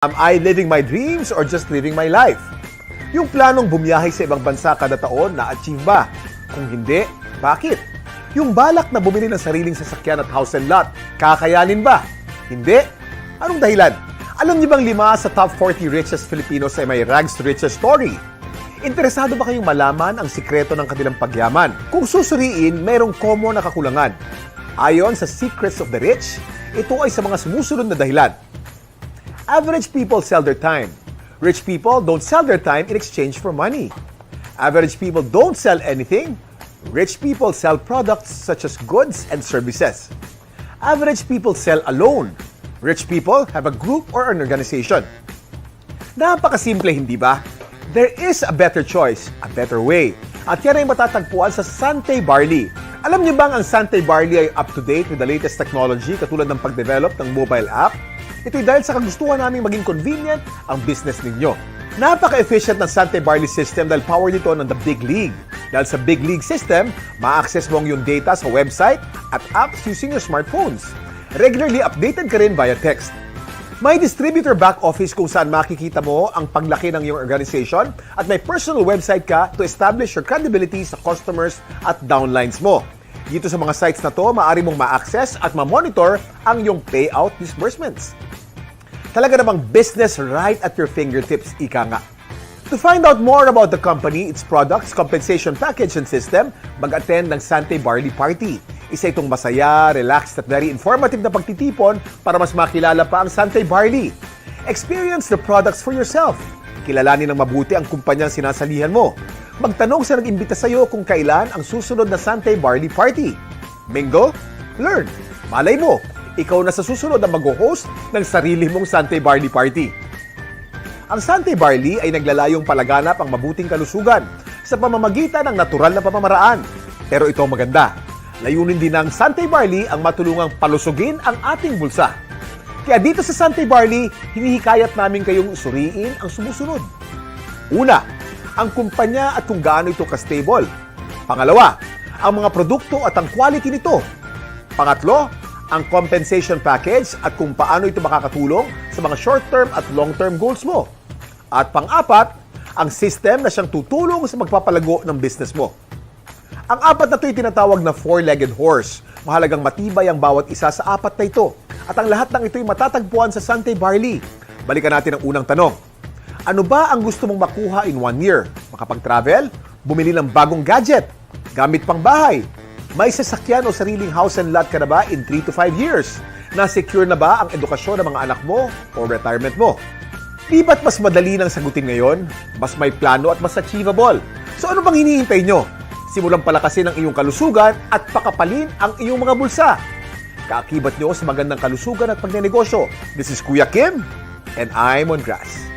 Am I living my dreams or just living my life? Yung planong bumiyahe sa ibang bansa kada taon, na-achieve ba? Kung hindi, bakit? Yung balak na bumili ng sariling sasakyan at house and lot, kakayanin ba? Hindi? Anong dahilan? Alam niyo bang 5 sa top 40 richest Filipinos ay may rags to riches story? Interesado ba kayong malaman ang sikreto ng kanilang pagyaman? Kung susuriin, mayroong common na kakulangan. Ayon sa Secrets of the Rich, ito ay sa mga sumusunod na dahilan. Average people sell their time. Rich people don't sell their time in exchange for money. Average people don't sell anything. Rich people sell products such as goods and services. Average people sell alone. Rich people have a group or an organization. Napakasimple, hindi ba? There is a better choice, a better way. At yan ay matatagpuan sa Sante Barley. Alam niyo bang ang Sante Barley ay up-to-date with the latest technology katulad ng pag-develop ng mobile app? Ito'y dahil sa kagustuhan naming maging convenient ang business ninyo. Napaka-efficient ng Sante Barley system dahil power nito ng The Big League. Dahil sa Big League system, ma-access mo ang iyong data sa website at apps using your smartphones. Regularly updated ka rin via text. May distributor back office kung saan makikita mo ang paglaki ng iyong organization at may personal website ka to establish your credibility sa customers at downlines mo. Dito sa mga sites na to, maaari mong ma-access at ma-monitor ang iyong payout disbursements. Talaga namang business right at your fingertips, ika nga. To find out more about the company, its products, compensation package and system, mag-attend ng Sante Barley Party. Isa itong masaya, relaxed at very informative na pagtitipon para mas makilala pa ang Sante Barley. Experience the products for yourself. Kilalanin ng mabuti ang kumpanyang sinasalihan mo. Magtanong sa nag-imbita sa iyo kung kailan ang susunod na Sante Barley Party. Mingle? Learn. Malay mo, ikaw na sa susunod ang mag-host ng sarili mong Sante Barley Party. Ang Sante Barley ay naglalayong palaganap ang mabuting kalusugan sa pamamagitan ng natural na pamamaraan. Pero ito ang maganda. Layunin din ng Sante Barley ang matulungang palusugin ang ating bulsa. Kaya dito sa Sante Barley, hinihikayat namin kayong suriin ang sumusunod. Una, ang kumpanya at kung gaano ito ka-stable. Pangalawa, ang mga produkto at ang quality nito. Pangatlo, ang compensation package at kung paano ito makakatulong sa mga short-term at long-term goals mo. At pang-apat, ang system na siyang tutulong sa magpapalago ng business mo. Ang apat na ito ay tinatawag na four-legged horse. Mahalagang matibay ang bawat isa sa apat na ito. At ang lahat ng ito ay matatagpuan sa Sante Barley. Balikan natin ang unang tanong. Ano ba ang gusto mong makuha in 1 year? Makapag-travel? Bumili ng bagong gadget? Gamit pang bahay? May sasakyan o sariling house and lot ka na ba in 3 to 5 years? Na-secure na ba ang edukasyon ng mga anak mo o retirement mo? Di ba't mas madali nang sagutin ngayon? Mas may plano at mas achievable. So ano bang hinihintay nyo? Simulang palakasin ang iyong kalusugan at pakapalin ang iyong mga bulsa. Kaakibat nyo sa magandang kalusugan at pagnenegosyo. This is Kuya Kim and I'm on grass.